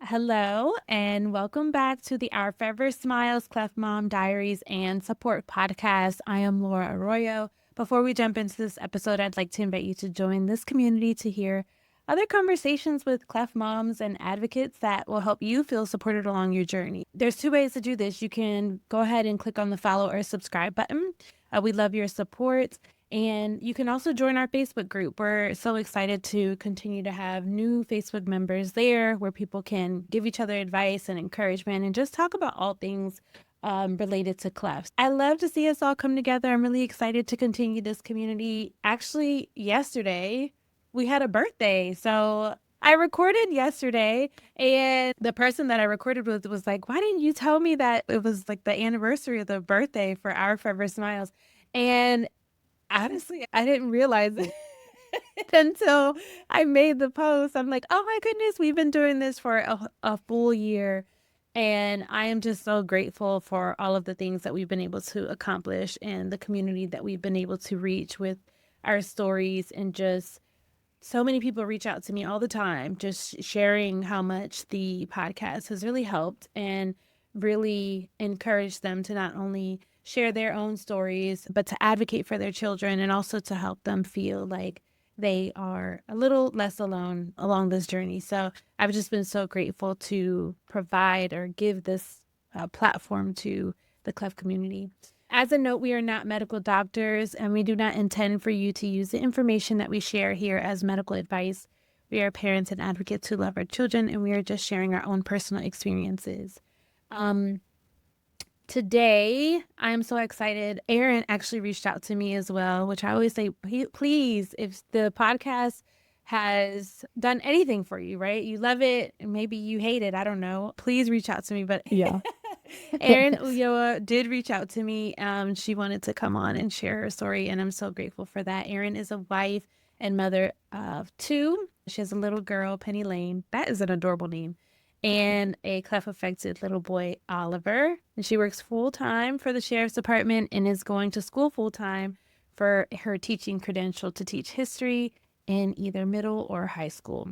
Hello, and welcome back to the Our Forever Smiles, Cleft Mom Diaries, and Support podcast. I am Laura Arroyo. Before we jump into this episode, I'd like to invite you to join this community to hear other conversations with Cleft moms and advocates that will help you feel supported along your journey. There's two ways to do this. You can go ahead and click on the follow or subscribe button. We love your support. And you can also join our Facebook group. We're so excited to continue to have new Facebook members there where people can give each other advice and encouragement and just talk about all things related to clefts. I love to see us all come together. I'm really excited to continue this community. Actually, yesterday we had a birthday. So I recorded yesterday, and the person that I recorded with was like, why didn't you tell me that it was like the anniversary of the birthday for Our Forever Smiles? And honestly, I didn't realize it until I made the post. I'm like, oh my goodness, we've been doing this for a full year. And I am just so grateful for all of the things that we've been able to accomplish and the community that we've been able to reach with our stories. And just so many people reach out to me all the time, just sharing how much the podcast has really helped and really encouraged them to not only share their own stories, but to advocate for their children and also to help them feel like they are a little less alone along this journey. So I've just been so grateful to provide or give this platform to the Cleft community. As a note, we are not medical doctors, and we do not intend for you to use the information that we share here as medical advice. We are parents and advocates who love our children, and we are just sharing our own personal experiences. Today, I'm so excited. Erin actually reached out to me as well, which I always say, please, if the podcast has done anything for you, right? You love it, and maybe you hate it. I don't know. Please reach out to me. But Yeah. Erin Ulloa did reach out to me. She wanted to come on and share her story, and I'm so grateful for that. Erin is a wife and mother of two. She has a little girl, Penny Lane. That is an adorable name. And a cleft affected little boy, Oliver. And she works full time for the sheriff's department and is going to school full time for her teaching credential to teach history in either middle or high school.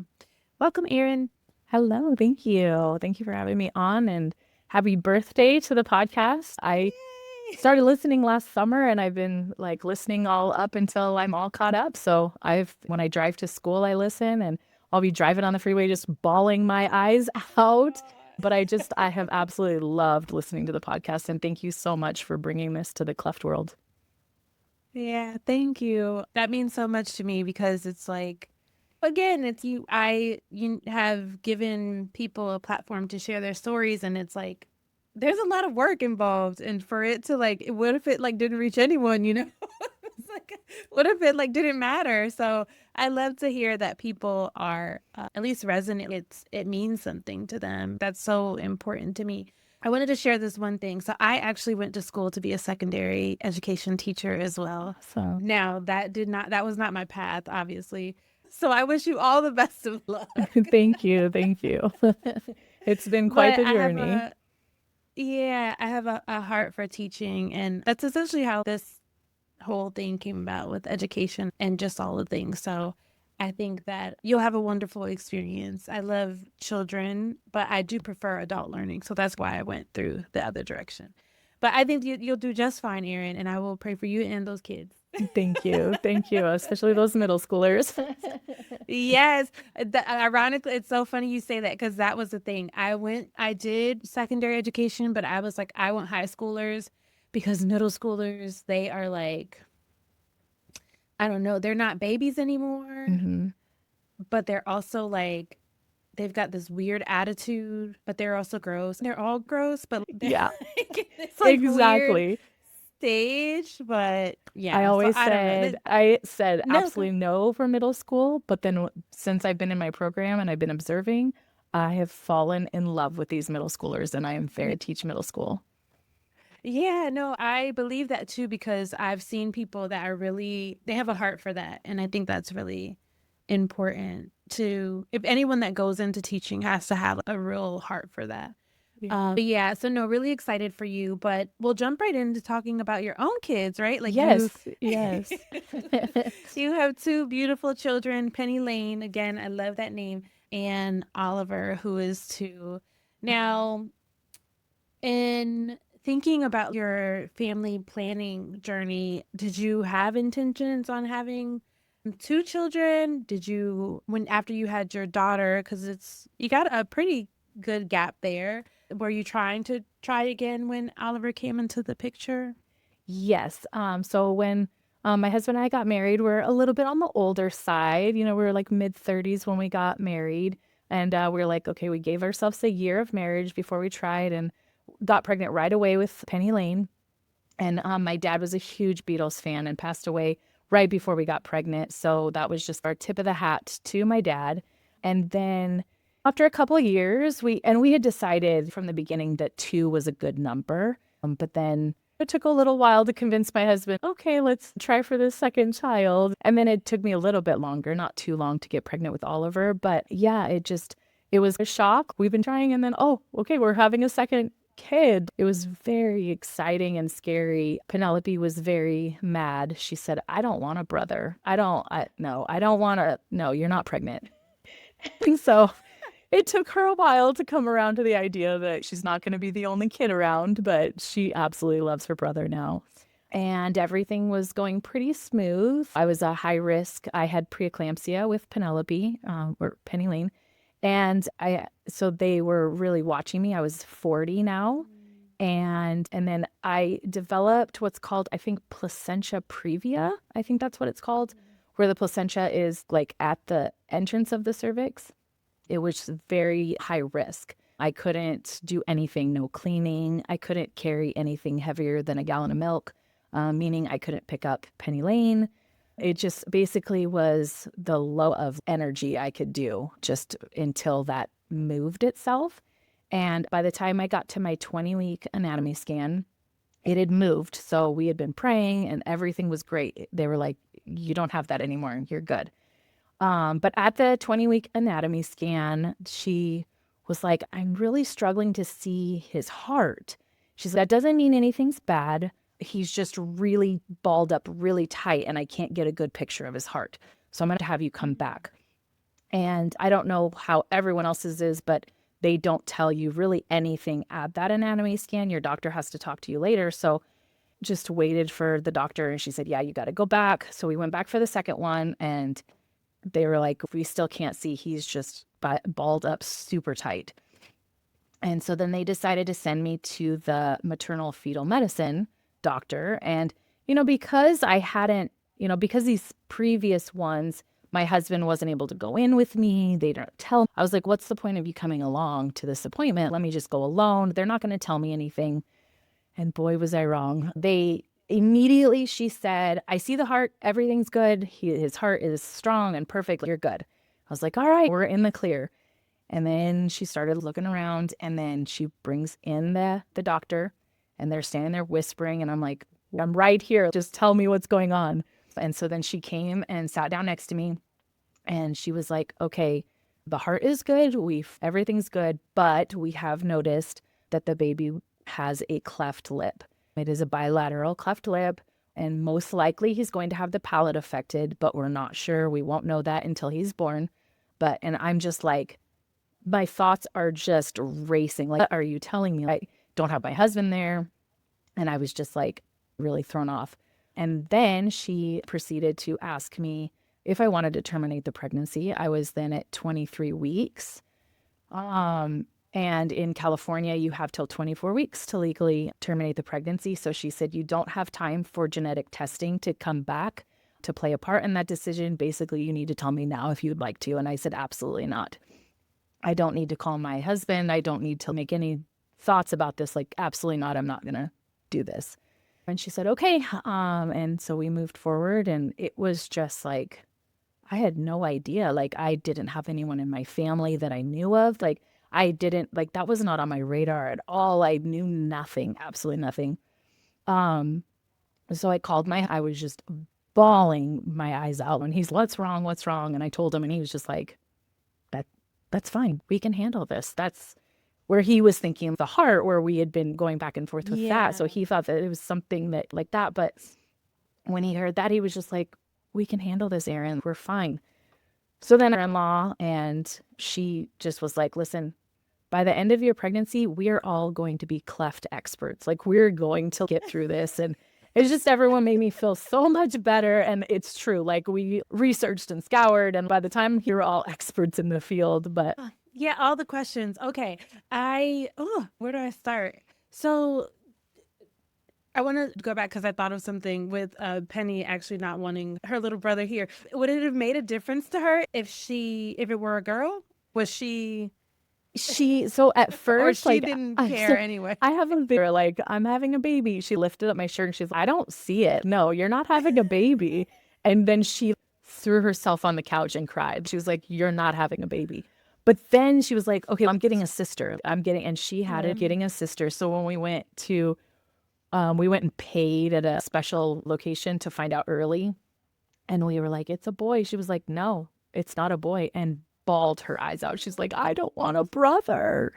Welcome, Erin. Hello. Thank you. Thank you for having me on, and happy birthday to the podcast. I started listening last summer, and I've been like listening all up until I'm all caught up. So when I drive to school, I listen, and I'll be driving on the freeway just bawling my eyes out. But I have absolutely loved listening to the podcast, and thank you so much for bringing this to the cleft world. Yeah, thank you. That means so much to me because it's like, again, it's you have given people a platform to share their stories, and it's like there's a lot of work involved, and for it to like, what if it like didn't reach anyone, you know? It's like, what if it like didn't matter? So I love to hear that people are at least resonant. It means something to them. That's so important to me. I wanted to share this one thing. So I actually went to school to be a secondary education teacher as well. So Now that was not my path, obviously. So I wish you all the best of luck. thank you. Thank you. It's been quite But the journey. I have a heart for teaching, and that's essentially how this whole thing came about with education and just all the things. So I think that you'll have a wonderful experience. I love children, but I do prefer adult learning. So that's why I went through the other direction. But I think you'll do just fine, Erin, and I will pray for you and those kids. Thank you. Thank you. Especially those middle schoolers. Yes. Ironically, it's so funny you say that because that was the thing. I did secondary education, but I was like, I want high schoolers because middle schoolers, they are like, I don't know, they're not babies anymore, hmm but they're also like, they've got this weird attitude, but they're also gross. They're all gross, but they're Yeah, like, it's like weird exactly. stage. But yeah, so I don't know. I said No, absolutely no for middle school, but then since I've been in my program and I've been observing, I have fallen in love with these middle schoolers, and I am fair to teach middle school. yeah, no, I believe that too because I've seen people that are really, they have a heart for that. And I think that's really important to, if anyone that goes into teaching has to have a real heart for that. Yeah. But yeah, so no, really excited for you, but we'll jump right into talking about your own kids, right? Like Yes, yes. you have two beautiful children, Penny Lane. Again, I love that name. and Oliver, who is 2. Now, in thinking about your family planning journey, did you have intentions on having 2 children? Did you, when after you had your daughter, because you got a pretty good gap there, were you trying to try again when Oliver came into the picture? Yes. So when my husband and I got married, we're a little bit on the older side. We were like mid-30s when we got married. And we were like, okay, we gave ourselves a year of marriage before we tried and got pregnant right away with Penny Lane. And my dad was a huge Beatles fan and passed away right before we got pregnant. So that was just our tip of the hat to my dad. And then after a couple of years, we had decided from the beginning that 2 was a good number. But then it took a little while to convince my husband, okay, let's try for the second child. And then it took me a little bit longer, not too long, to get pregnant with Oliver. But yeah, it was a shock. We've been trying, and then, oh, okay, we're having a second kid. It was very exciting and scary. Penelope was very mad. She said, I don't want a brother. No, I don't want to. No, you're not pregnant. And so it took her a while to come around to the idea that she's not going to be the only kid around, but she absolutely loves her brother now. And everything was going pretty smooth. I was a high risk. I had preeclampsia with Penelope, or Penny Lane. And so they were really watching me. I was 40 now. And then I developed what's called, I think, placentia previa. I think that's what it's called, where the placentia is like at the entrance of the cervix. It was very high risk. I couldn't do anything, no cleaning. I couldn't carry anything heavier than a gallon of milk, meaning I couldn't pick up Penny Lane. It just basically was the low of energy I could do just until that moved itself. And by the time I got to my 20-week anatomy scan, it had moved. So we had been praying and everything was great. They were like, you don't have that anymore. You're good. But at the 20-week anatomy scan, she was like, I'm really struggling to see his heart. She said, that doesn't mean anything's bad. He's just really balled up really tight and I can't get a good picture of his heart. So I'm going to have you come back. And I don't know how everyone else's is, but they don't tell you really anything at that anatomy scan. Your doctor has to talk to you later. So just waited for the doctor and she said, yeah, you got to go back. So we went back for the second one and they were like, we still can't see. He's just balled up super tight. And so then they decided to send me to the maternal fetal medicine doctor. And, because I hadn't, because these previous ones, my husband wasn't able to go in with me. They don't tell. I was like, what's the point of you coming along to this appointment? Let me just go alone. They're not going to tell me anything. And boy, was I wrong. Immediately, she said, I see the heart. Everything's good. His heart is strong and perfect. You're good. I was like, all right, we're in the clear. And then she started looking around and then she brings in the doctor and they're standing there whispering. And I'm like, I'm right here. Just tell me what's going on. And so then she came and sat down next to me and she was like, okay, the heart is good. Everything's good. But we have noticed that the baby has a cleft lip. It is a bilateral cleft lip, and most likely he's going to have the palate affected, but we're not sure. We won't know that until he's born. And I'm just like, my thoughts are just racing. Like, what are you telling me? I don't have my husband there. And I was just like really thrown off. And then she proceeded to ask me if I wanted to terminate the pregnancy. I was then at 23 weeks. And in California, you have till 24 weeks to legally terminate the pregnancy. So she said, you don't have time for genetic testing to come back to play a part in that decision. Basically, you need to tell me now if you'd like to. And I said, absolutely not. I don't need to call my husband. I don't need to make any thoughts about this. Like, absolutely not. I'm not going to do this. And she said, okay. And so we moved forward and it was just like, I had no idea. Like, I didn't have anyone in my family that I knew of. Like, that was not on my radar at all. I knew nothing, absolutely nothing. So I was just bawling my eyes out when he's, what's wrong? And I told him and he was just like, that's fine. We can handle this. That's where he was thinking of the heart, where we had been going back and forth with that. So he thought that it was something that like that. But when he heard that, he was just like, we can handle this, Erin. We're fine. So then our in-law, and she just was like, listen, by the end of your pregnancy, we are all going to be cleft experts. Like, we're going to get through this. And it's just everyone made me feel so much better. And it's true. Like, we researched and scoured. And by the time you're all experts in the field, but Yeah, all the questions. Okay. Where do I start? So I want to go back because I thought of something with Penny actually not wanting her little brother here. Would it have made a difference to her if it were a girl? Was she, so at or first, she like, didn't I, care anyway? I have a video, like, I'm having a baby. She lifted up my shirt and she's like, I don't see it. No, you're not having a baby. And then she threw herself on the couch and cried. She was like, you're not having a baby. But then she was like, okay, I'm getting a sister. And she had it getting a sister. So when we went and paid at a special location to find out early. And we were like, it's a boy. She was like, no, it's not a boy. And bawled her eyes out. She's like, I don't want a brother.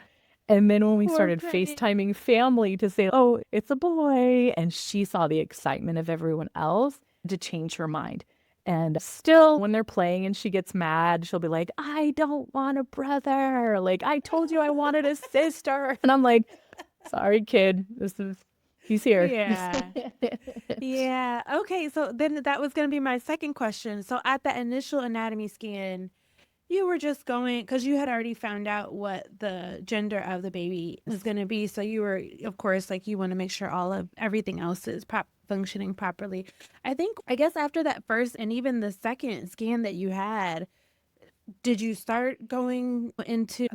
And then when we Poor started Penny. FaceTiming family to say, oh, it's a boy, and she saw the excitement of everyone else to change her mind. And still, when they're playing and she gets mad, she'll be like, I don't want a brother. Like, I told you I wanted a sister. And I'm like, sorry, kid. He's here. Yeah. Yeah. Okay. So then that was going to be my second question. So at the initial anatomy scan, you were just going because you had already found out what the gender of the baby was going to be. So you were, of course, like you want to make sure all of everything else is functioning properly. I guess after that first and even the second scan that you had, did you start going into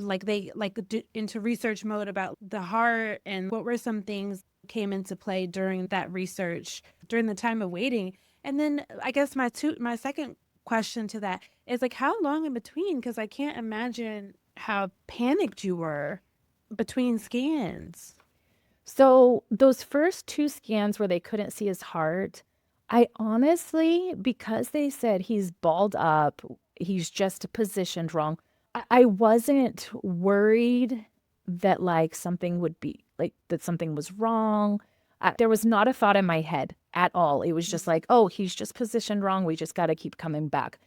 into research mode about the heart, and what were some things came into play during that research during the time of waiting? And then I guess my second question to that is like how long in between, because I can't imagine how panicked you were between scans. So those first two scans where they couldn't see his heart, I honestly, because they said he's balled up, he's just positioned wrong, I wasn't worried that like something would be like that something was wrong. There was not a thought in my head at all. It was just like, oh, he's just positioned wrong. We just got to keep coming back.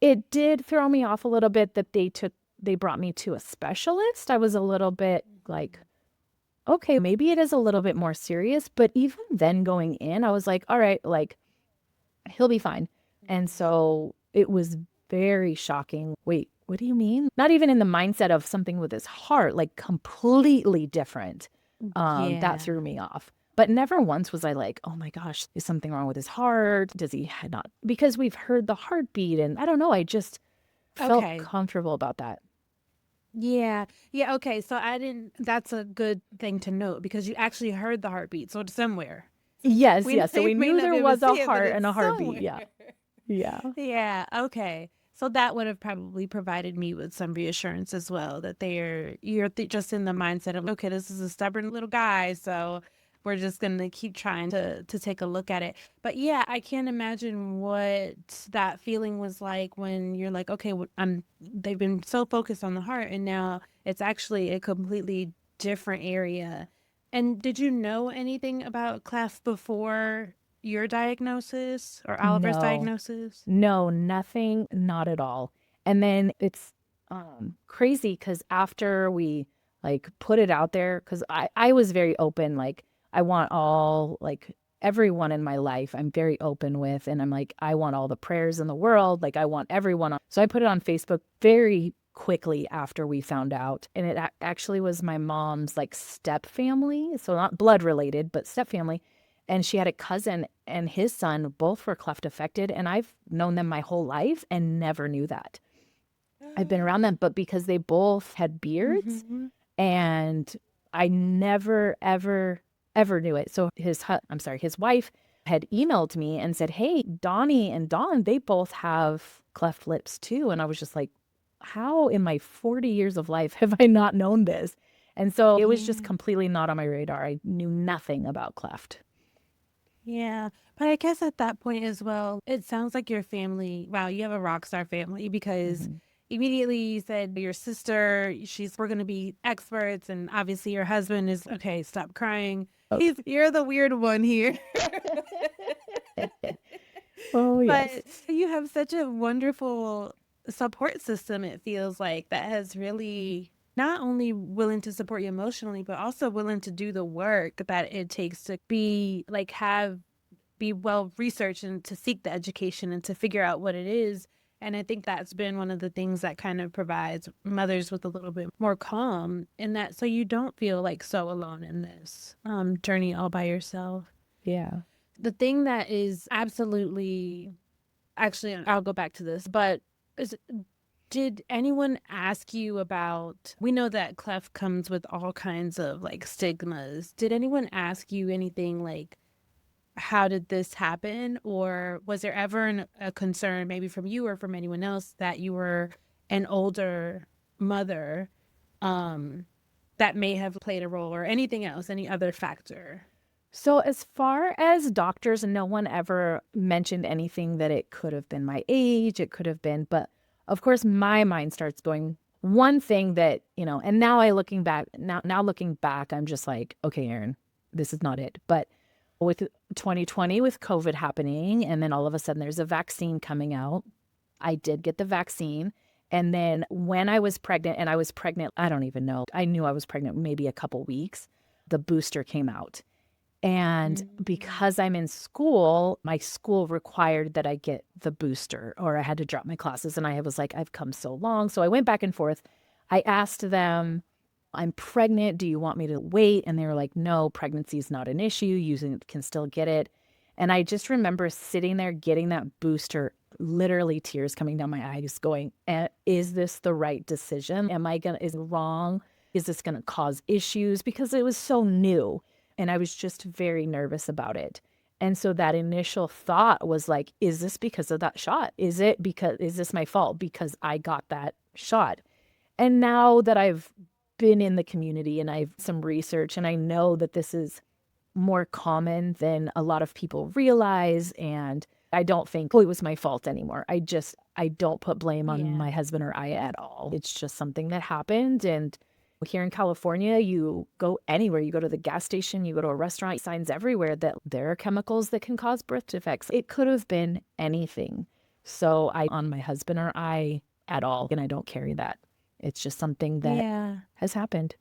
It did throw me off a little bit that they brought me to a specialist. I was a little bit like, okay, maybe it is a little bit more serious. But even then going in, I was like, all right, like he'll be fine. And so it was very shocking. Wait, what do you mean? Not even in the mindset of something with his heart, like completely different. That Yeah. threw me off. But never once was I like, oh my gosh, is something wrong with his heart? Does he not? Because we've heard the heartbeat and I don't know, I just felt Okay. comfortable about that. Yeah. Yeah. Okay. So I didn't, that's a good thing to note because you actually heard the heartbeat. So it's somewhere. Yes, We yes. So may we may knew not there be able to was a see it, but heart it's and a heartbeat. somewhere. Yeah. Yeah. Yeah. Okay. So that would have probably provided me with some reassurance as well that just in the mindset of, okay, this is a stubborn little guy, so we're just gonna keep trying to take a look at it. But yeah, I can't imagine what that feeling was like when you're like, okay, they've been so focused on the heart, and now it's actually a completely different area. And did you know anything about cleft before your diagnosis or Oliver's No. diagnosis? No, nothing, not at all. And then it's crazy because after we like put it out there, because I was very open, like I want all like everyone in my life I'm very open with, and I'm like, I want all the prayers in the world, like I want everyone on. So I put it on Facebook very quickly after we found out. And it actually was my mom's like step family. So not blood related, but step family. And she had a cousin and his son, both were cleft affected. And I've known them my whole life and never knew that. I've been around them, but because they both had beards Mm-hmm. and I never, ever, ever knew it. So his wife had emailed me and said, hey, Donnie and Dawn, they both have cleft lips too. And I was just like, how in my 40 years of life have I not known this? And so it was just Yeah. completely not on my radar. I knew nothing about cleft. Yeah. But I guess at that point as well, it sounds like your family, wow, you have a rock star family because Mhm. immediately you said your sister, we're going to be experts. And obviously your husband is, okay, stop crying. Oh. You're the weird one here. Oh, But yes. you have such a wonderful support system, it feels like, that has really not only willing to support you emotionally, but also willing to do the work that it takes to be like, be well researched and to seek the education and to figure out what it is. And I think that's been one of the things that kind of provides mothers with a little bit more calm in that, so you don't feel like so alone in this journey all by yourself. Yeah. The thing that is absolutely, actually, I'll go back to this, but did anyone ask you about, we know that cleft comes with all kinds of like stigmas. Did anyone ask you anything like, how did this happen? Or was there ever a concern, maybe from you or from anyone else, that you were an older mother that may have played a role, or anything else, any other factor? So as far as doctors, no one ever mentioned anything that it could have been my age, it could have been, but of course my mind starts going, one thing that, and now looking back, I'm just like, okay, Erin, this is not it. But with 2020, with COVID happening, and then all of a sudden there's a vaccine coming out, I did get the vaccine. And then when I was pregnant, I don't even know, I knew I was pregnant maybe a couple weeks, the booster came out. And because I'm in school, my school required that I get the booster, or I had to drop my classes. And I was like, I've come so long. So I went back and forth. I asked them, I'm pregnant. Do you want me to wait? And they were like, no, pregnancy is not an issue. You can still get it. And I just remember sitting there getting that booster, literally tears coming down my eyes, going, is this the right decision? Is it wrong? Is this going to cause issues? Because it was so new. And I was just very nervous about it. And so that initial thought was like, is this because of that shot? Is this my fault because I got that shot? And now that I've been in the community and I've some research, and I know that this is more common than a lot of people realize. And I don't think, it was my fault anymore. I don't put blame on my husband or I at all. It's just something that happened. And here in California, you go anywhere, you go to the gas station, you go to a restaurant, signs everywhere that there are chemicals that can cause birth defects. It could have been anything. So on my husband or I at all, and I don't carry that. It's just something that has happened.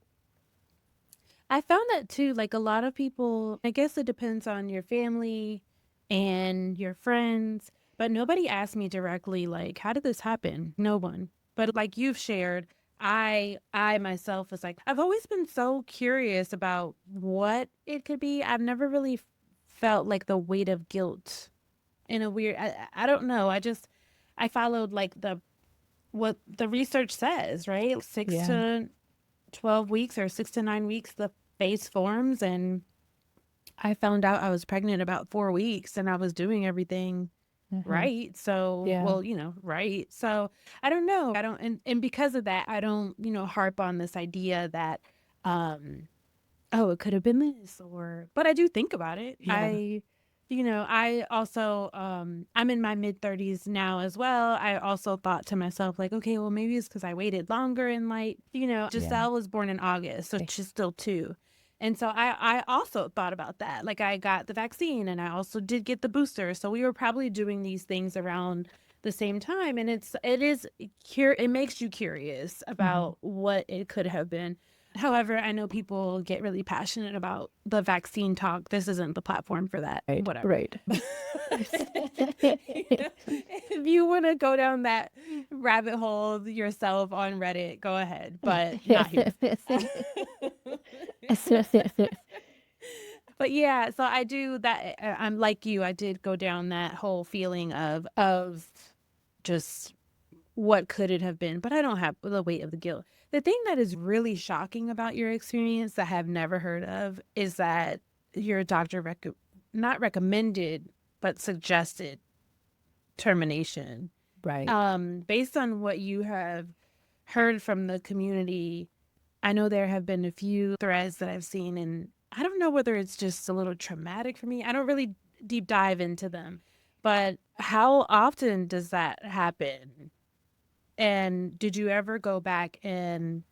I found that too. Like, a lot of people, I guess it depends on your family and your friends, but nobody asked me directly, like, how did this happen? No one. But like you've shared, I myself was like, I've always been so curious about what it could be. I've never really felt like the weight of guilt in a weird, I don't know. I followed like what the research says, right? 6 to 12 weeks or 6 to 9 weeks, the face forms. And I found out I was pregnant about 4 weeks, and I was doing everything right. So, well, right. So I don't know. I don't, and because of that, I don't, harp on this idea that, oh, it could have been this, but I do think about it. I also, I'm in my mid-30s now as well. I also thought to myself, like, okay, well, maybe it's because I waited longer in life. Giselle was born in August, so she's still 2. And so I also thought about that. Like, I got the vaccine and I also did get the booster. So we were probably doing these things around the same time. And it makes you curious about what it could have been. However, I know people get really passionate about the vaccine talk. This isn't the platform for that. Whatever. Right. If you want to go down that rabbit hole yourself on Reddit, go ahead, but not here. But yeah, so I do that. I'm like you. I did go down that whole feeling of just what could it have been, but I don't have the weight of the guilt. The thing that is really shocking about your experience that I have never heard of is that your doctor not recommended, but suggested termination. Right. Based on what you have heard from the community, I know there have been a few threads that I've seen, and I don't know whether it's just a little traumatic for me. I don't really deep dive into them, but how often does that happen? And did you ever go back and,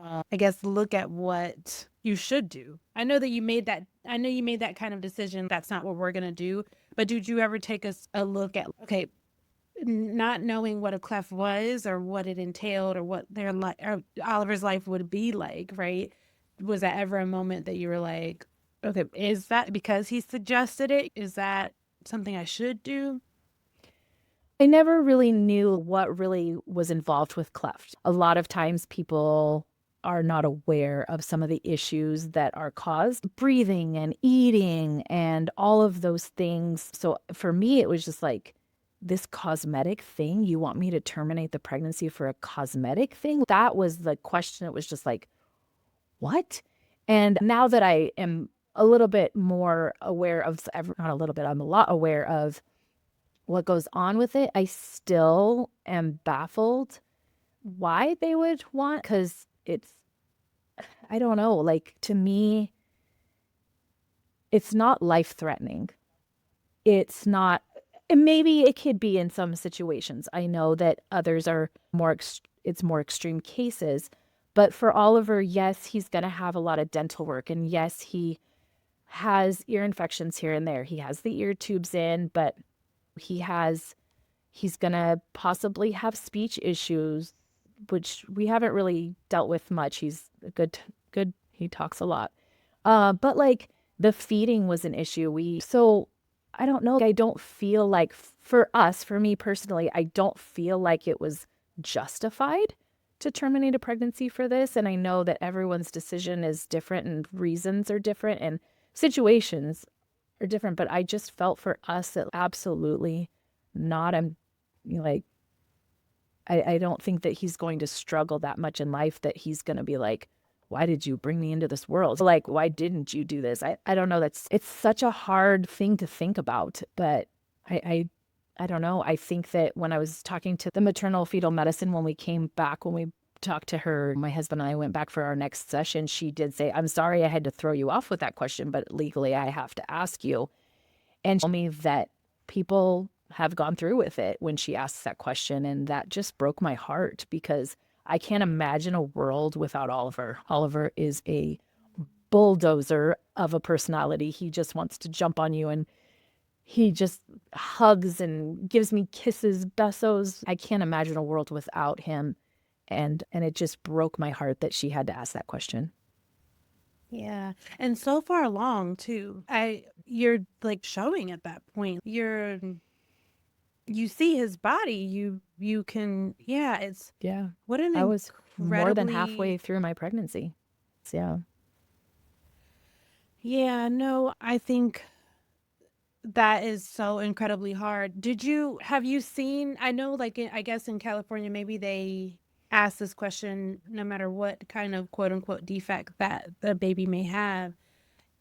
I guess, look at what you should do? I know you made that kind of decision. That's not what we're going to do. But did you ever take a look at, okay, not knowing what a cleft was or what it entailed or what their life or Oliver's life would be like, right? Was that ever a moment that you were like, okay, is that because he suggested it? Is that something I should do? I never really knew what really was involved with cleft. A lot of times people are not aware of some of the issues that are caused breathing and eating and all of those things. So for me, it was just like this cosmetic thing. You want me to terminate the pregnancy for a cosmetic thing? That was the question. It was just like, what? And now that I am a little bit more aware of, not a little bit, I'm a lot aware of what goes on with it, I still am baffled why they would want, because it's, I don't know, like to me, it's not life threatening. It's not, and maybe it could be in some situations. I know that others are it's more extreme cases. But for Oliver, yes, he's going to have a lot of dental work. And yes, he has ear infections here and there. He has the ear tubes in, but he's going to possibly have speech issues, which we haven't really dealt with much. He's good. He talks a lot. But like the feeding was an issue. So I don't know. I don't feel like for me personally, I don't feel like it was justified to terminate a pregnancy for this. And I know that everyone's decision is different and reasons are different and situations are different. But I just felt for us that absolutely not. Like, I don't think that he's going to struggle that much in life that he's going to be like, why did you bring me into this world? Like, why didn't you do this? I don't know. It's such a hard thing to think about, but I don't know. I think that when I was talking to the maternal fetal medicine, when we talked to her, my husband and I went back for our next session, she did say, I'm sorry I had to throw you off with that question, but legally I have to ask you. And she told me that people have gone through with it when she asks that question. And that just broke my heart because I can't imagine a world without Oliver. Oliver is a bulldozer of a personality. He just wants to jump on you and he just hugs and gives me kisses, besos. I can't imagine a world without him. And it just broke my heart that she had to ask that question. Yeah. And so far along too. You're like showing at that point. You see his body. You can, yeah, it's Yeah. what an I was more than incredibly. halfway through my pregnancy. Yeah. Yeah, no, I think that is so incredibly hard. Have you seen, I know like I guess in California, maybe they ask this question no matter what kind of quote unquote defect that the baby may have.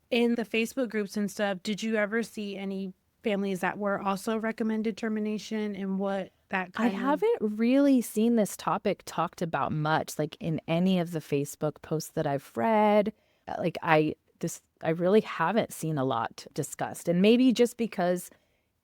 In the Facebook groups and stuff, did you ever see any families that were also recommended termination and what that I kind of. haven't really seen this topic talked about much, like in any of the Facebook posts that I've read. Like I really haven't seen a lot discussed. And maybe just because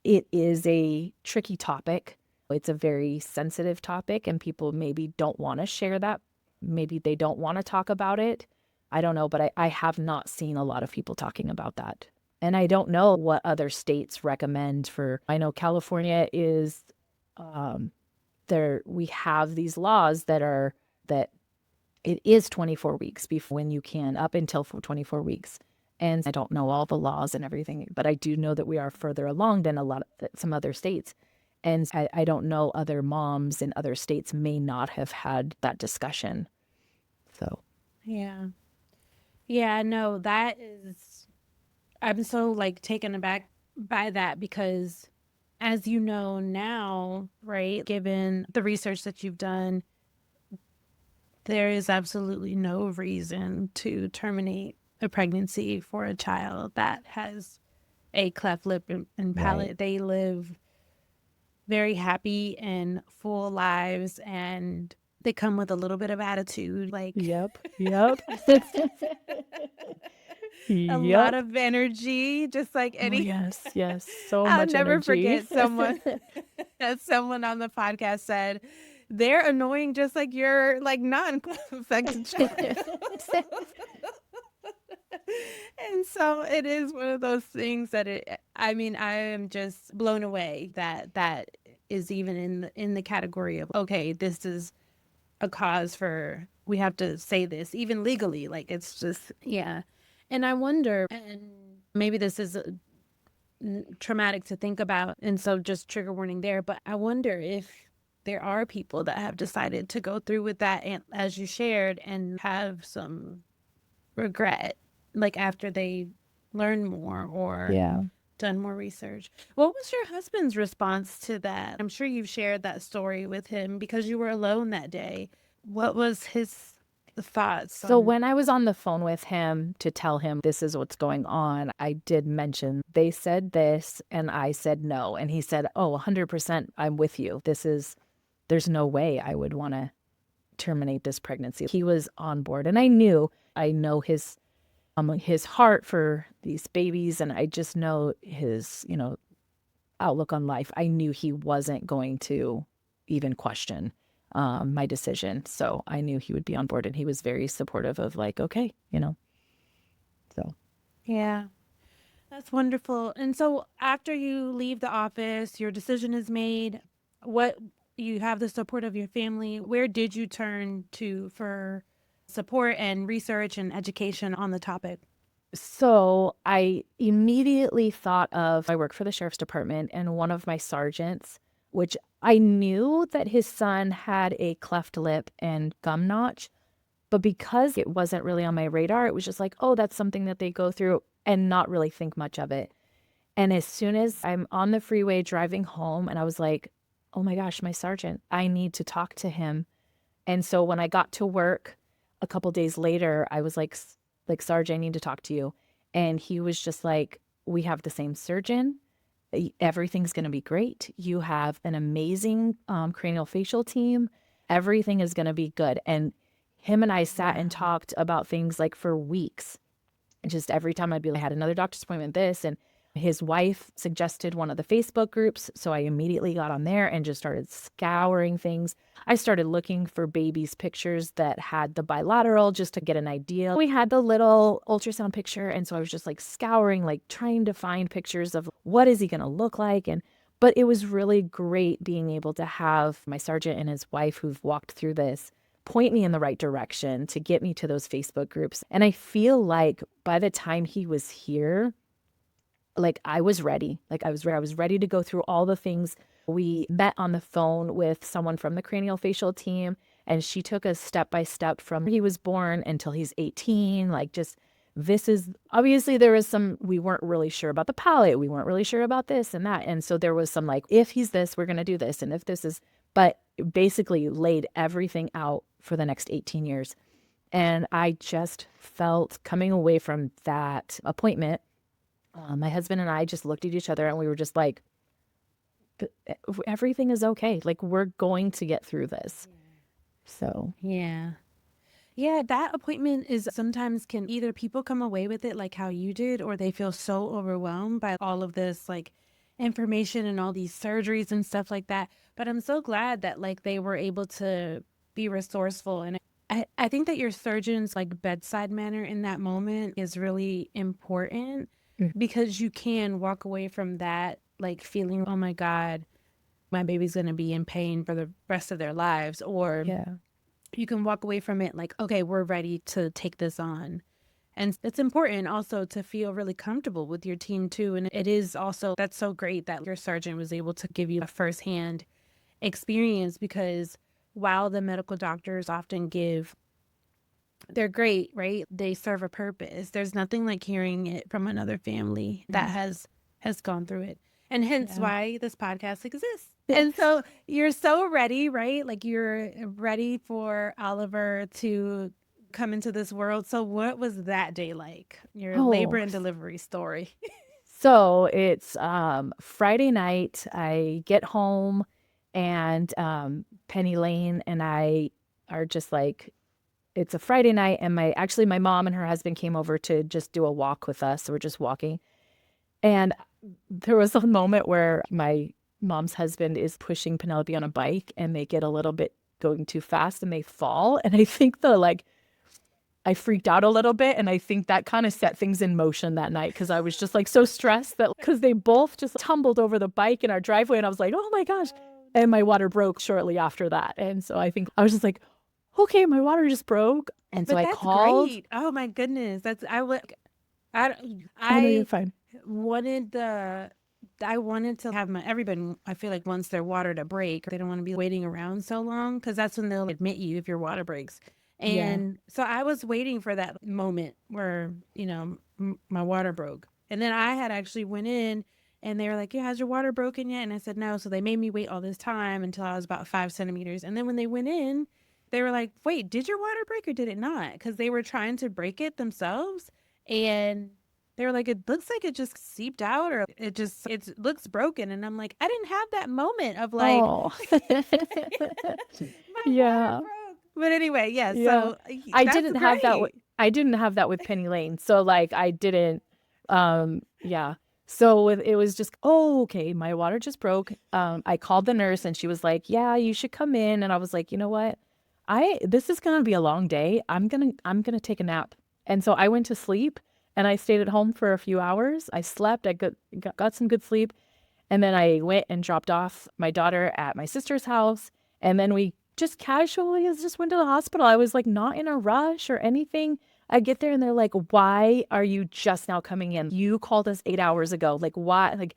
it is a tricky topic, it's a very sensitive topic, and people maybe don't want to share that. Maybe they don't want to talk about it. I don't know, but I have not seen a lot of people talking about that. And I don't know what other states recommend for. I know California is there we have these laws that it is 24 weeks before when you can up until for 24 weeks. And I don't know all the laws and everything, but I do know that we are further along than some other states. And I don't know, other moms in other states may not have had that discussion. So Yeah. Yeah, no, that is, I'm so like taken aback by that because as you know now, right, given the research that you've done, there is absolutely no reason to terminate a pregnancy for a child that has a cleft lip and right. palate. They live very happy and full lives and they come with a little bit of attitude, like Yep. Yep. a lot Yep. of energy, just like Oh any. yes, yes. So I'll much never energy. forget someone that someone on the podcast said, they're annoying just like your like non-affected child. And so it is one of those things that I mean, I am just blown away that is even in the category of, okay, this is a cause for, we have to say this even legally. Like, it's just, yeah. And I wonder, and maybe this is traumatic to think about, and so just trigger warning there, but I wonder if there are people that have decided to go through with that, and as you shared, and have some regret, like after they learn more or Yeah. done more research. What was your husband's response to that? I'm sure you've shared that story with him because you were alone that day. What was his thoughts So on? when I was on the phone with him to tell him this is what's going on, I did mention they said this and I said no. And he said, oh, 100%, I'm with you. There's no way I would want to terminate this pregnancy. He was on board and I know his heart for these babies, and I just know his, outlook on life. I knew he wasn't going to even question my decision. So I knew he would be on board, and he was very supportive of like, okay, so. Yeah, that's wonderful. And so after you leave the office, your decision is made. What, you have the support of your family. Where did you turn to for support and research and education on the topic? So I immediately thought of, I work for the sheriff's department, and one of my sergeants, which I knew that his son had a cleft lip and gum notch, but because it wasn't really on my radar, it was just like, oh, that's something that they go through and not really think much of it. And as soon as I'm on the freeway driving home, and I was like, oh my gosh, my sergeant, I need to talk to him. And so when I got to work a couple days later, I was like, Sarge, I need to talk to you. And he was just like, we have the same surgeon. Everything's going to be great. You have an amazing cranial facial team. Everything is going to be good. And him and I sat and talked about things like for weeks. And just every time I'd be like, I had another doctor's appointment, this, and his wife suggested one of the Facebook groups. So I immediately got on there and just started scouring things. I started looking for babies' pictures that had the bilateral just to get an idea. We had the little ultrasound picture. And so I was just like scouring, like trying to find pictures of what is he going to look like. But it was really great being able to have my sergeant and his wife who've walked through this point me in the right direction to get me to those Facebook groups. And I feel like by the time he was here, like I was ready. Like I was ready to go through all the things. We met on the phone with someone from the cranial facial team, and she took us step by step from he was born until he's 18. Like just, this is obviously there was some, we weren't really sure about the palate. We weren't really sure about this and that. And so there was some like, if he's this, we're going to do this. And if this is, but basically laid everything out for the next 18 years. And I just felt coming away from that appointment, my husband and I just looked at each other and we were just like, everything is okay. Like we're going to get through this. So, Yeah. Yeah, that appointment is sometimes can either people come away with it like how you did, or they feel so overwhelmed by all of this like information and all these surgeries and stuff like that. But I'm so glad that like they were able to be resourceful. And I think that your surgeon's like bedside manner in that moment is really important Mm. because you can walk away from that like feeling, oh my God, my baby's going to be in pain for the rest of their lives. Or yeah. you can walk away from it like, okay, we're ready to take this on. And it's important also to feel really comfortable with your team too. And it is also, that's so great that your surgeon was able to give you a firsthand experience, because while the medical doctors often give, they're great, right? They serve a purpose. There's nothing like hearing it from another family that has gone through it. And hence Yeah. why this podcast exists. And so you're so ready, right? Like you're ready for Oliver to come into this world. So what was that day like? Your labor Oh, and delivery story. so it's Friday night. I get home and Penny Lane and I are just like, it's a Friday night, and my mom and her husband came over to just do a walk with us. So we're just walking. And there was a moment where my mom's husband is pushing Penelope on a bike and they get a little bit going too fast and they fall. And I think I freaked out a little bit. And I think that kind of set things in motion that night, because I was just like so stressed that because they both just tumbled over the bike in our driveway. And I was like, oh my gosh. And my water broke shortly after that. And so I think I was just like, okay, my water just broke. And so But I that's called. great. Oh my goodness. That's I would I Oh, no, you're I fine. wanted the I wanted to have my everybody I feel like wants their water to break. They don't want to be waiting around so long because that's when they'll admit you if your water breaks. Yeah. And so I was waiting for that moment where, my water broke. And then I had actually went in and they were like, "Yeah, has your water broken yet?" And I said, "No." So they made me wait all this time until I was about 5 centimeters. And then when they went in, they were like, "Wait, did your water break or did it not?" Because they were trying to break it themselves. And they were like, "It looks like it just seeped out or it looks broken." And I'm like, I didn't have that moment of like, Oh, my water yeah. broke. But anyway, yeah, Yeah. so I that's didn't have that great. I didn't have that with Penny Lane. So like I didn't yeah. So it was just, oh, okay, my water just broke. I called the nurse and she was like, "Yeah, you should come in." And I was like, "You know what? This is going to be a long day. I'm going to take a nap." And so I went to sleep and I stayed at home for a few hours. I slept, I got some good sleep. And then I went and dropped off my daughter at my sister's house. And then we just casually just went to the hospital. I was like not in a rush or anything. I get there and they're like, "Why are you just now coming in? You called us 8 hours ago. Like, why?" Like,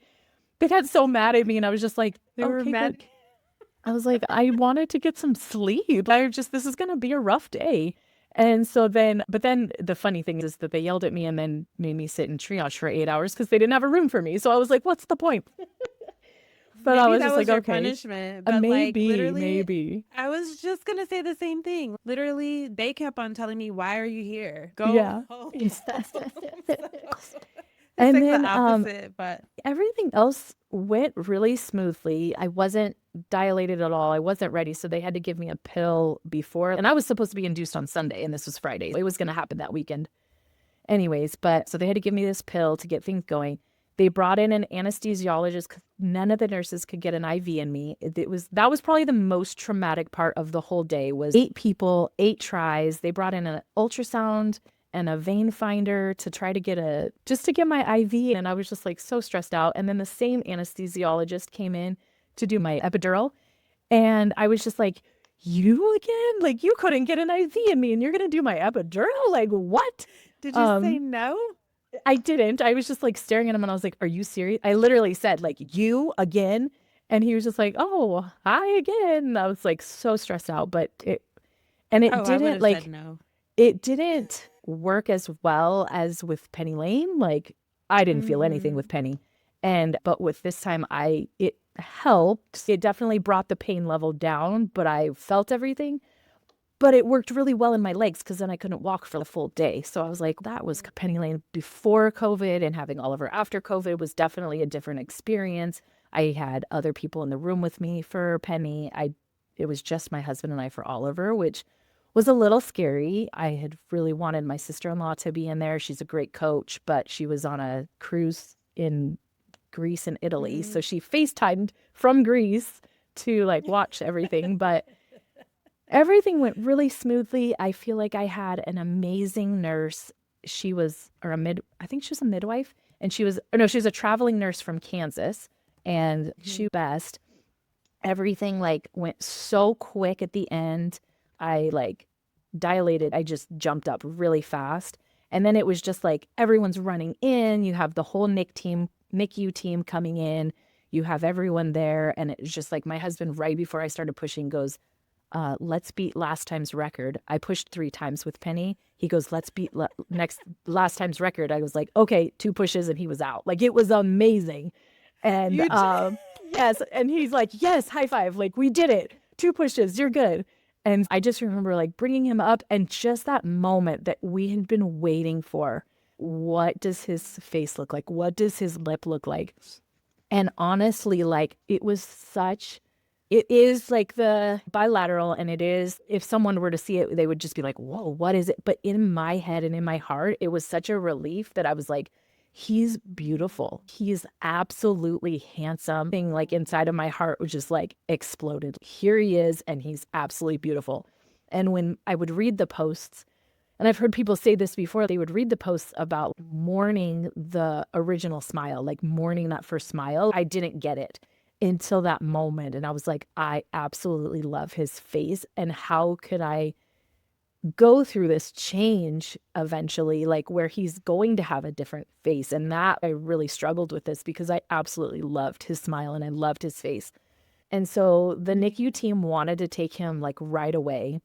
they got so mad at me. And I was just like, They were "Okay, but mad. I was like, I wanted to get some sleep. This is going to be a rough day." And so then, but then the funny thing is that they yelled at me and then made me sit in triage for 8 hours because they didn't have a room for me. So I was like, what's the point? But I Maybe was that just was like, your okay, punishment, but like maybe, literally, maybe. I was just gonna say the same thing. Literally, they kept on telling me, "Why are you here? Go Yeah. home." So, it's And like the then opposite, but everything else went really smoothly. I wasn't dilated at all. I wasn't ready. So they had to give me a pill before. And I was supposed to be induced on Sunday, and this was Friday. It was going to happen that weekend. Anyways, but so they had to give me this pill to get things going. They brought in an anesthesiologist because none of the nurses could get an IV in me. That was probably the most traumatic part of the whole day was 8 people, 8 tries. They brought in an ultrasound and a vein finder to try to get my IV. And I was just like so stressed out. And then the same anesthesiologist came in to do my epidural. And I was just like, "You again? Like you couldn't get an IV in me and you're going to do my epidural? Like what?" did you say Um, no? I didn't. I was just like staring at him and I was like, "Are you serious?" I literally said like, "You again?" And he was just like, "Oh, hi again." And I was like so stressed out, but Oh, I would have said no. it didn't work as well as with Penny Lane. Like I didn't feel anything Hmm. with Penny. But with this time it helped. It definitely brought the pain level down, but I felt everything. But it worked really well in my legs because then I couldn't walk for the full day. So I was like, that was Penny Lane before COVID, and having Oliver after COVID was definitely a different experience. I had other people in the room with me for Penny. It was just my husband and I for Oliver, which was a little scary. I had really wanted my sister-in-law to be in there. She's a great coach, but she was on a cruise in Greece and Italy. So Mm. she FaceTimed from Greece to like watch everything. But everything went really smoothly. I feel like I had an amazing nurse. She was, or a mid, I think she was a midwife, and she was, or no, she was a traveling nurse from Kansas, and she Mhm. best. Everything like went so quick at the end. I like dilated. I just jumped up really fast. And then it was just like everyone's running in. You have the whole NICU team coming in. You have everyone there. And it's just like my husband, right before I started pushing, goes, "Let's beat last time's record." I pushed 3 times with Penny. He goes, "Let's beat last time's record." I was like, "Okay," 2 pushes and he was out. Like it was amazing. And You j- yes, and he's like, "Yes, high five. Like we did it. 2 pushes, you're good." And I just remember like bringing him up and just that moment that we had been waiting for. What does his face look like? What does his lip look like? And honestly, like it is like the bilateral, and it is, if someone were to see it, they would just be like, "Whoa, what is it?" But in my head and in my heart, it was such a relief that I was like, "He's beautiful. He's absolutely handsome." Thing like inside of my heart was just like exploded. Here he is, and he's absolutely beautiful. And when I would read the posts, and I've heard people say this before, they would read the posts about mourning the original smile, like mourning that first smile. I didn't get it. until that moment. And I was like, I absolutely love his face. And how could I go through this change eventually, like where he's going to have a different face? And that I really struggled with this because I absolutely loved his smile and I loved his face. And so the NICU team wanted to take him like right away.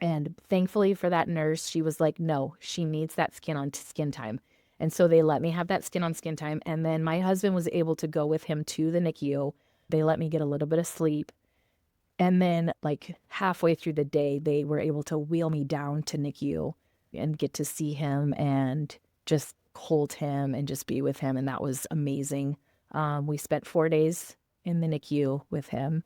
And thankfully for that nurse, she was like, no, she needs that skin on skin time. And so they let me have that skin on skin time. And then my husband was able to go with him to the NICU. They let me get a little bit of sleep. And then, like halfway through the day, they were able to wheel me down to NICU and get to see him and just hold him and just be with him. And that was amazing. We spent 4 days in the NICU with him,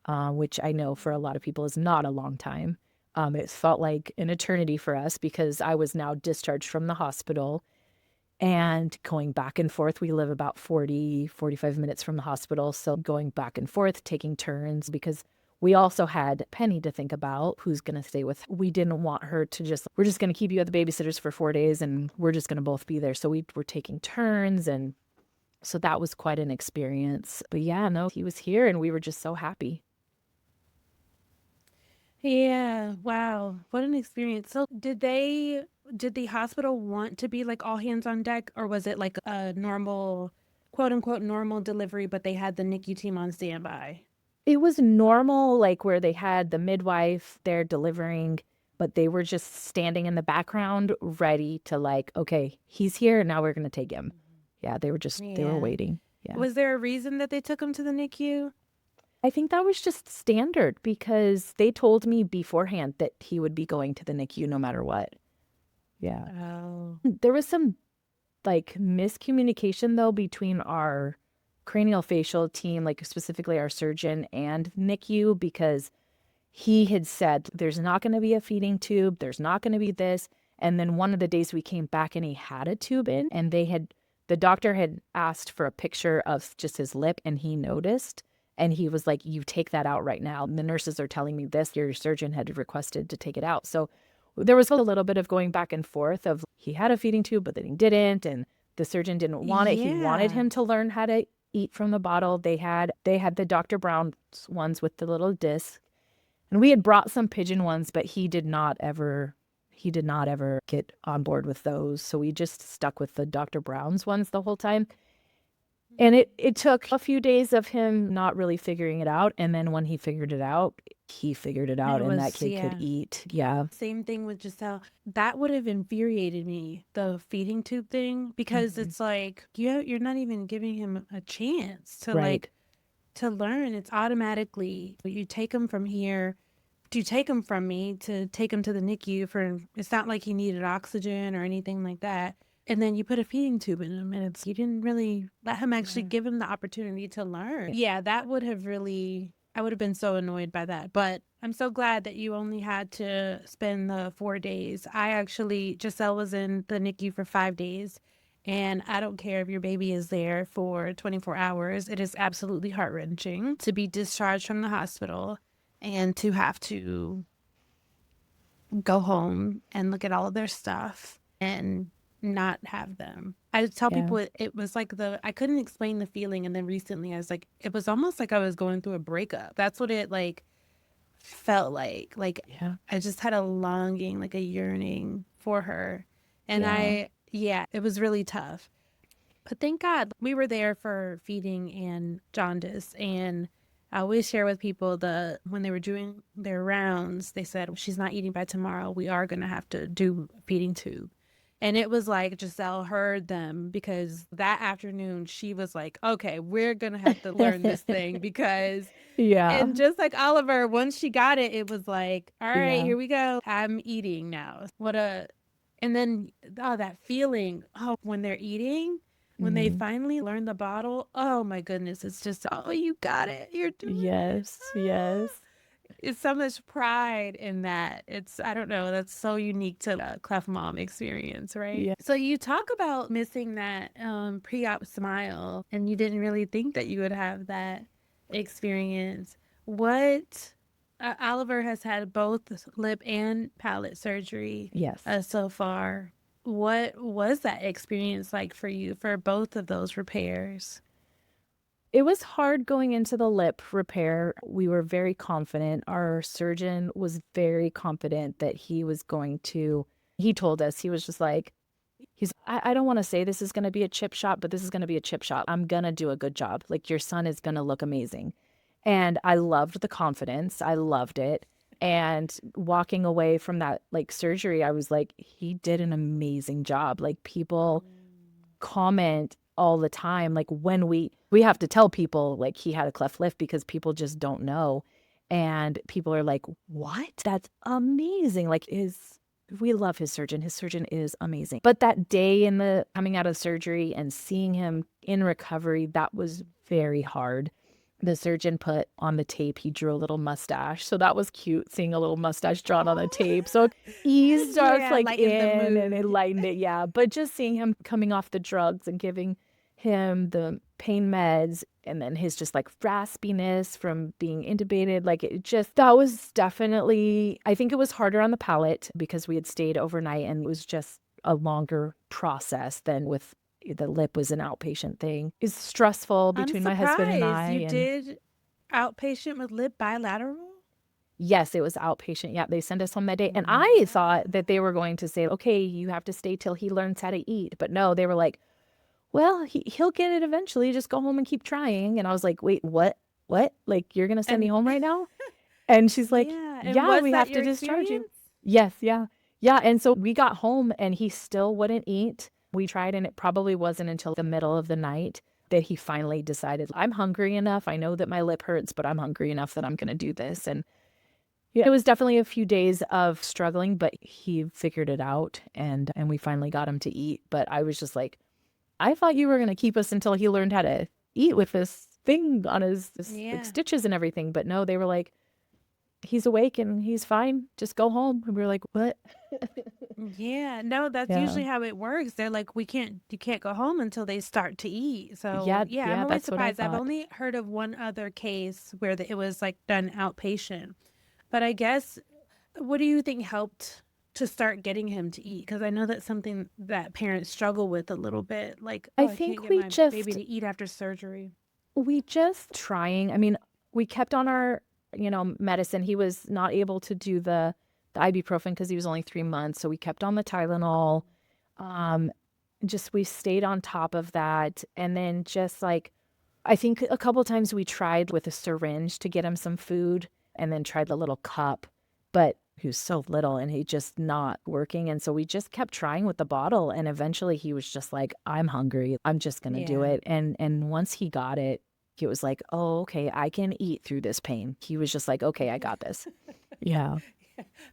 which I know for a lot of people is not a long time. It felt like an eternity for us because I was now discharged from the hospital and going back and forth. We live about 45 minutes from the hospital. So going back and forth, taking turns, because we also had Penny to think about who's going to stay with. We didn't want her to just, we're just going to keep you at the babysitters for 4 days and we're just going to both be there. So we were taking turns. And so that was quite an experience. But yeah, no, he was here and we were just so happy. Yeah, wow. What an experience. So did the hospital want to be like all hands on deck, or was it like a normal, quote unquote normal delivery, but they had the NICU team on standby? It was normal, like where they had the midwife there delivering, but they were just standing in the background ready to like, okay, he's here. Now we're going to take him. Yeah, they were Yeah. waiting. Yeah. Was there a reason that they took him to the NICU? I think that was just standard because they told me beforehand that he would be going to the NICU no matter what. Yeah. Oh. There was some like miscommunication though between our craniofacial team, like specifically our surgeon and NICU, because he had said there's not going to be a feeding tube, there's not going to be this. And then one of the days we came back and he had a tube in, and the doctor had asked for a picture of just his lip and he noticed. And he was like, you take that out right now. And the nurses are telling me this, your surgeon had requested to take it out. So there was a little bit of going back and forth of he had a feeding tube, but then he didn't. And the surgeon didn't want it. He wanted Yeah. him to learn how to eat from the bottle. They had the Dr. Brown ones with the little disc. And we had brought some pigeon ones, but he did not ever get on board with those. So we just stuck with the Dr. Brown's ones the whole time. And it took a few days of him not really figuring it out. And then when he figured it out, It and that was, kid could yeah. eat. Yeah. Same thing with Giselle. That would have infuriated me, the feeding tube thing, because Mhm. it's like you're not even giving him a chance to Right. to learn. It's automatically you take him from here. You take him from me to take him to the NICU for. It's not like he needed oxygen or anything like that. And then you put a feeding tube in him, and it's you didn't really let him actually give him the opportunity to learn. Yeah, that would have really. I would have been so annoyed by that. But I'm so glad that you only had to spend the 4 days. Giselle was in the NICU for 5 days. And I don't care if your baby is there for 24 hours. It is absolutely heart wrenching to be discharged from the hospital and to have to go home and look at all of their stuff and not have them. I tell Yeah. people it was like I couldn't explain the feeling. And then recently I was like, it was almost like I was going through a breakup. That's what it like felt like. Like Yeah. I just had a longing, like a yearning for her. And Yeah. yeah, it was really tough. But thank God we were there for feeding and jaundice. And I always share with people when they were doing their rounds, they said, she's not eating by tomorrow. We are going to have to do a feeding tube. And it was like Giselle heard them because that afternoon she was like, okay, we're going to have to learn this thing because, Yeah. and just like Oliver, once she got it, it was like, all right, Yeah. here we go. I'm eating now. And then, oh, that feeling, oh, when they're eating, when they Mhm. finally learn the bottle, oh my goodness, it's just, oh, you got it. You're doing it. Yes. Ah. Yes. It's so much pride in that. I don't know, that's so unique to the Cleft Mom experience, right? Yeah. So you talk about missing that pre-op smile, and you didn't really think that you would have that experience. What Oliver has had both lip and palate surgery Yes. so far. What was that experience like for you for both of those repairs? It was hard going into the lip repair. We were very confident. Our surgeon was very confident that he was going to, he told us, he was just like, I don't want to say this is going to be a chip shot, but this is going to be a chip shot. I'm going to do a good job. Like, your son is going to look amazing. And I loved the confidence. I loved it. And walking away from that like surgery, I was like, he did an amazing job. Like, people comment all the time, like when we have to tell people like he had a cleft lip because people just don't know. And people are like, what? That's amazing. Like, we love his surgeon. His surgeon is amazing. But that day in the coming out of surgery and seeing him in recovery, that was very hard. The surgeon put on the tape, he drew a little mustache. So that was cute, seeing a little mustache drawn on the tape. So it eased us like in and it lightened it. Yeah. But just seeing him coming off the drugs and giving him the pain meds, and then his just like raspiness from being intubated, like it just, that was definitely, I think it was harder on the palate because we had stayed overnight and it was just a longer process than with the lip. Was an outpatient thing. It's stressful between my husband and I. You did outpatient with lip bilateral? Yes, it was outpatient. Yeah, they sent us home that day. And I thought that they were going to say, okay, you have to stay till he learns how to eat. But no, they were like, well, he'll get it eventually. Just go home and keep trying. And I was like, wait, what? What? Like, you're going to send me home right now? And she's like, yeah, we have to discharge you. Yes, yeah. Yeah, and so we got home and he still wouldn't eat. We tried, and it probably wasn't until the middle of the night that he finally decided, I'm hungry enough. I know that my lip hurts, but I'm hungry enough that I'm going to do this. And yeah, it was definitely a few days of struggling, but he figured it out, and we finally got him to eat. But I was just like, I thought you were going to keep us until he learned how to eat with this thing on his like, stitches and everything. But no, they were like, he's awake and he's fine. Just go home. And we were like, what? Yeah, no, that's usually how it works. They're like, you can't go home until they start to eat. So yeah, I'm always surprised. I've only heard of one other case where it was like done outpatient. But I guess, what do you think helped to start getting him to eat? Because I know that's something that parents struggle with a little bit. Like, I think we just baby to eat after surgery. We just trying. I mean, we kept on our medicine. He was not able to do the ibuprofen because he was only 3 months. So we kept on the Tylenol. Just we stayed on top of that. And then just like, I think a couple of times we tried with a syringe to get him some food, and then tried the little cup, but he was so little and he just not working. And so we just kept trying with the bottle. And eventually he was just like, I'm hungry. I'm just going to do it. And once he got it, he was like, oh, okay, I can eat through this pain. He was just like, okay, I got this. Yeah.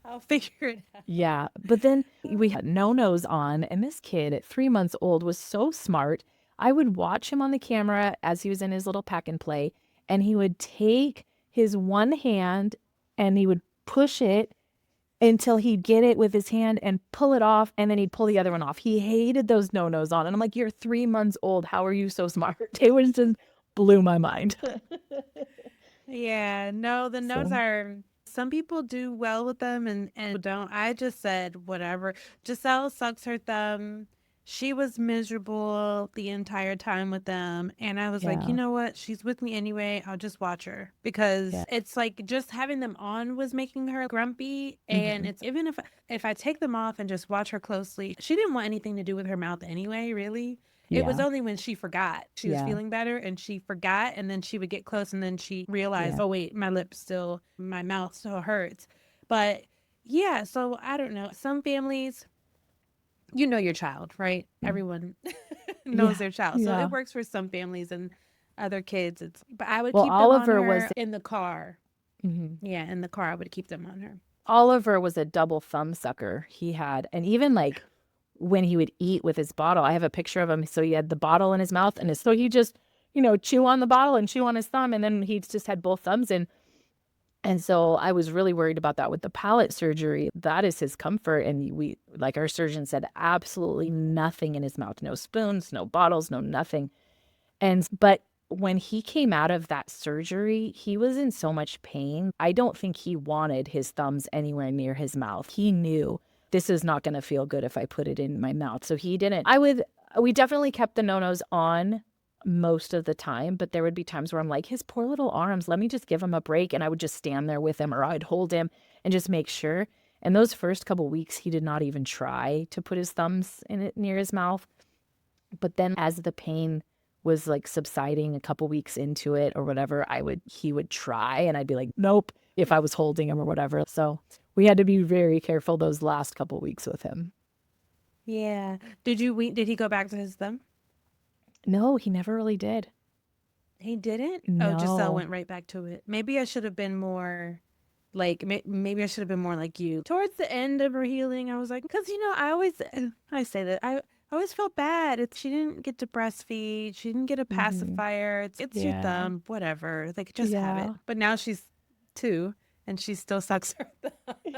I'll figure it out. Yeah. But then we had no-nos on, and this kid at 3 months old was so smart. I would watch him on the camera as he was in his little pack and play, and he would take his one hand and he would push it until he'd get it with his hand and pull it off, and then he'd pull the other one off. He hated those no-nos on. And I'm like, you're 3 months old. How are you so smart? It was just blew my mind. Yeah, no, the notes are, some people do well with them and don't. I just said whatever. Giselle sucks her thumb. She was miserable the entire time with them. And I was like, you know what? She's with me anyway. I'll just watch her, because it's like just having them on was making her grumpy. And it's even if I take them off and just watch her closely, she didn't want anything to do with her mouth anyway, really. It was only when she forgot. She was feeling better and she forgot. And then she would get close and then she realized, oh, wait, my mouth still hurts. But yeah, so I don't know. Some families, you know your child, right? Everyone knows their child. So it works for some families, and other kids, but I would keep them Oliver on her was in the car. Yeah, in the car, I would keep them on her. Oliver was a double thumb sucker. He had, and even like when he would eat with his bottle, I have a picture of him. So he had the bottle in his mouth, and so he just, chew on the bottle and chew on his thumb. And then he just had both thumbs in. And so I was really worried about that with the palate surgery. That is his comfort. And we, like our surgeon said, absolutely nothing in his mouth, no spoons, no bottles, no nothing. But when he came out of that surgery, he was in so much pain. I don't think he wanted his thumbs anywhere near his mouth. He knew this is not going to feel good if I put it in my mouth. So he didn't. We definitely kept the no-nos on most of the time, but there would be times where I'm like, his poor little arms, let me just give him a break. And I would just stand there with him, or I'd hold him and just make sure. And those first couple weeks, he did not even try to put his thumbs in it near his mouth. But then as the pain was like subsiding a couple weeks into it or whatever, he would try, and I'd be like, nope, if I was holding him or whatever. So we had to be very careful those last couple weeks with him. Yeah. Did he go back to his thumb? No, he never really did. He didn't? Oh, Giselle No. went right back to it. Maybe I should have been more like, maybe I should have been more like you. Towards the end of her healing, I was like, because, I say that, I always felt bad. She didn't get to breastfeed. She didn't get a Mm-hmm. pacifier. It's your Yeah. thumb, whatever. Like, just have it. Yeah. But now she's 2 and she still sucks her thumb.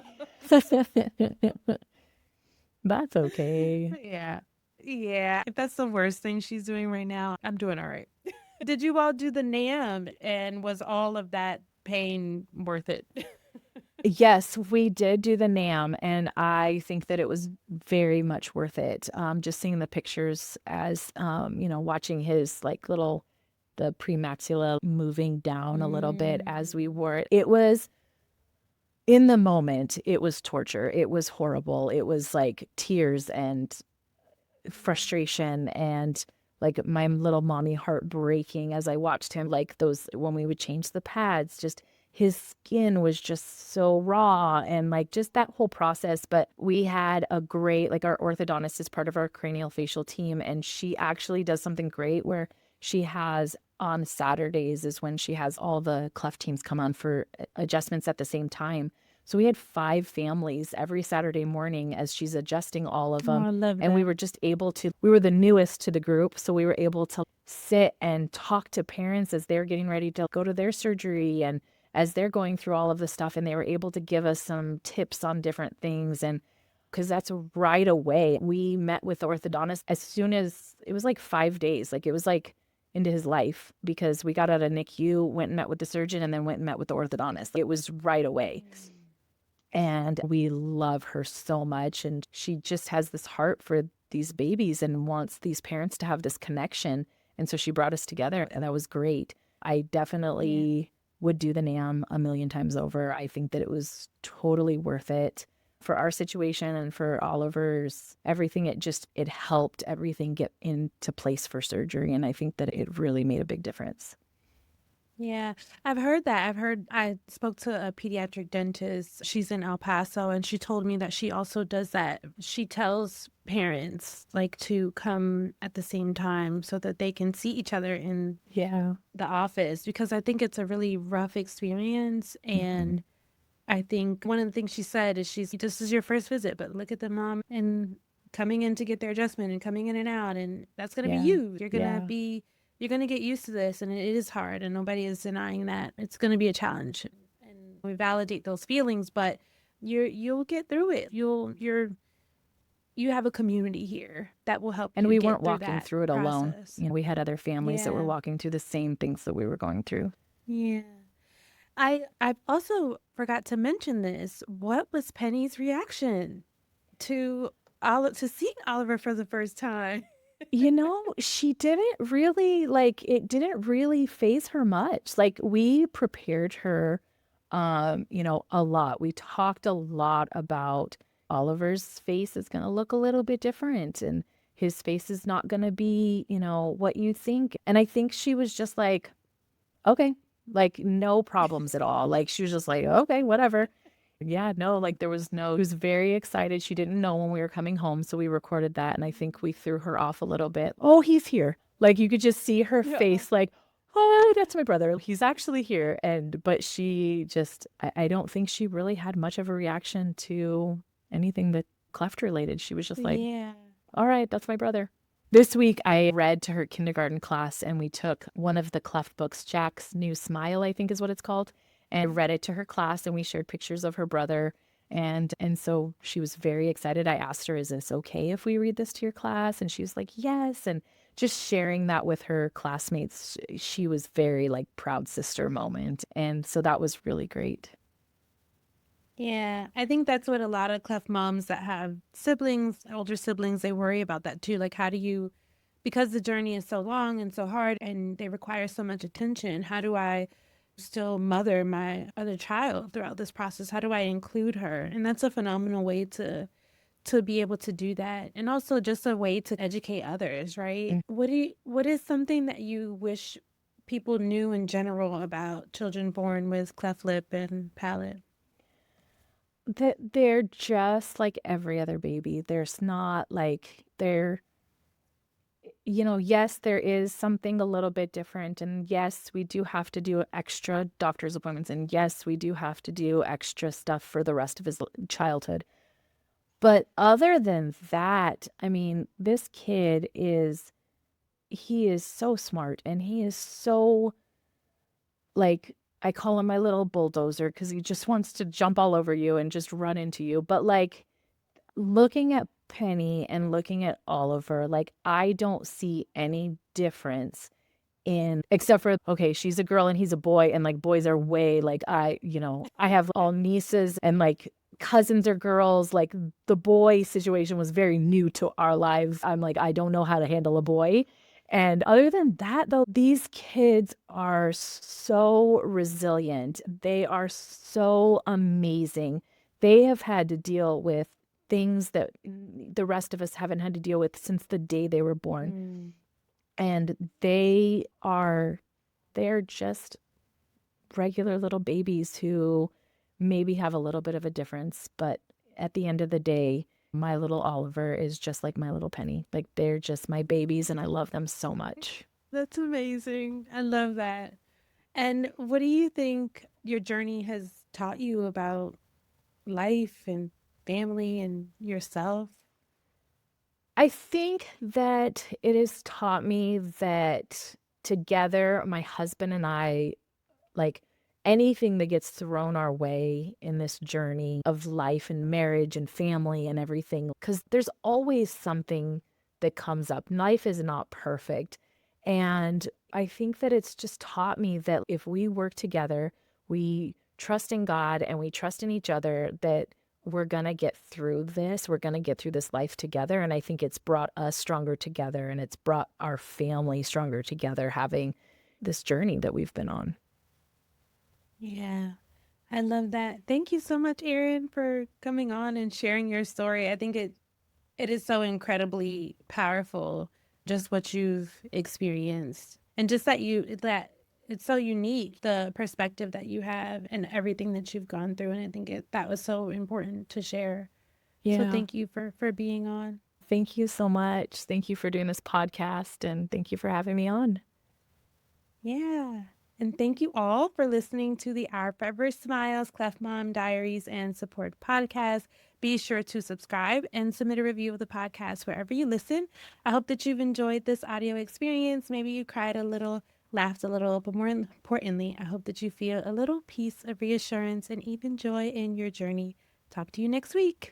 That's okay. Yeah. Yeah. If that's the worst thing she's doing right now, I'm doing all right. Did you all do the NAM, and was all of that pain worth it? Yes, we did do the NAM, and I think that it was very much worth it. Just seeing the pictures as, watching his the premaxilla moving down a little bit as we wore it. It was, in the moment, it was torture. It was horrible. It was like tears and frustration and like my little mommy heart breaking as I watched him, like those, when we would change the pads, just his skin was just so raw and like just that whole process. But we had a great, like our orthodontist is part of our cranial facial team, and she actually does something great where she has on Saturdays is when she has all the cleft teams come on for adjustments at the same time. So we had 5 families every Saturday morning as she's adjusting all of Oh, them. I love And we that. were just able to, we were the newest to the group. So we were able to sit and talk to parents as they're getting ready to go to their surgery and as they're going through all of the stuff. And they were able to give us some tips on different things. And because that's right away, we met with the orthodontist as soon as it was like 5 days. Like it was like into his life because we got out of NICU, went and met with the surgeon, and then went and met with the orthodontist. It was right away. And we love her so much. And she just has this heart for these babies and wants these parents to have this connection. And so she brought us together, and that was great. I definitely would do the NAM a million times over. I think that it was totally worth it for our situation and for Oliver's everything. It helped everything get into place for surgery. And I think that it really made a big difference. Yeah, I've heard that. I spoke to a pediatric dentist. She's in El Paso, and she told me that she also does that. She tells parents like to come at the same time so that they can see each other in Yeah. the office, because I think it's a really rough experience. Mm-hmm. And I think one of the things she said is this is your first visit, but look at the mom and coming in to get their adjustment and coming in and out. And that's going to be Yeah. you. Yeah. You're going to get used to this. And it is hard. And nobody is denying that it's going to be a challenge. And we validate those feelings, but you'll get through it. You have a community here that will help And you we get weren't through walking that through it alone. process. We had other families that were Yeah. walking through the same things that we were going through. Yeah. I also forgot to mention this. What was Penny's reaction to seeing Oliver for the first time? She didn't really it didn't really phase her much. Like we prepared her, a lot. We talked a lot about Oliver's face is going to look a little bit different and his face is not going to be, what you think. And I think she was just like, okay, like no problems at all. Like she was just like, okay, whatever. Yeah, no, like there was no, she was very excited. She didn't know when we were coming home. So we recorded that. And I think we threw her off a little bit. Oh, he's here. Like you could just see her Yeah. face, like, oh, that's my brother. He's actually here. But she just, I don't think she really had much of a reaction to anything that cleft related. She was just like, Yeah. all right, that's my brother. This week, I read to her kindergarten class and we took one of the Cleft books, Jack's New Smile, I think is what it's called, and read it to her class and we shared pictures of her brother. And so she was very excited. I asked her, is this okay if we read this to your class? And she was like, yes. And just sharing that with her classmates, she was very like proud sister moment. And so that was really great. Yeah, I think that's what a lot of cleft moms that have siblings, older siblings, they worry about that too. Like, how do you because the journey is so long and so hard and they require so much attention, how do I still mother my other child throughout this process? How do I include her? And that's a phenomenal way to be able to do that, and also just a way to educate others, right? Mm. What is something that you wish people knew in general about children born with cleft lip and palate? That they're just like every other baby. There's not like they're, yes, there is something a little bit different. And yes, we do have to do extra doctor's appointments. And yes, we do have to do extra stuff for the rest of his childhood. But other than that, I mean, this kid he is so smart and he is so, like, I call him my little bulldozer because he just wants to jump all over you and just run into you. But like, looking at Penny and looking at Oliver, like, I don't see any difference in, except for, okay, she's a girl and he's a boy, and like boys are way like, I have all nieces and like cousins are girls. Like, the boy situation was very new to our lives. I'm like, I don't know how to handle a boy. And other than that, though, these kids are so resilient. They are so amazing. They have had to deal with things that the rest of us haven't had to deal with since the day they were born. Mm. And they're just regular little babies who maybe have a little bit of a difference, but at the end of the day, my little Oliver is just like my little Penny. Like, they're just my babies and I love them so much. That's amazing. I love that. And what do you think your journey has taught you about life and family and yourself? I think that it has taught me that together, my husband and I, like, anything that gets thrown our way in this journey of life and marriage and family and everything, because there's always something that comes up. Life is not perfect. And I think that it's just taught me that if we work together, we trust in God and we trust in each other, that we're going to get through this. We're going to get through this life together. And I think it's brought us stronger together and it's brought our family stronger together, having this journey that we've been on. Yeah, I love that. Thank you so much, Erin, for coming on and sharing your story. I think it is so incredibly powerful, just what you've experienced. And just that it's so unique, the perspective that you have and everything that you've gone through. And I think that was so important to share. So Yeah. thank you for being on. Thank you so much. Thank you for doing this podcast and thank you for having me on. Yeah. And thank you all for listening to the Our Forever Smiles, Cleft Mom Diaries, and Support podcast. Be sure to subscribe and submit a review of the podcast wherever you listen. I hope that you've enjoyed this audio experience. Maybe you cried a little, laughed a little, but more importantly, I hope that you feel a little piece of reassurance and even joy in your journey. Talk to you next week.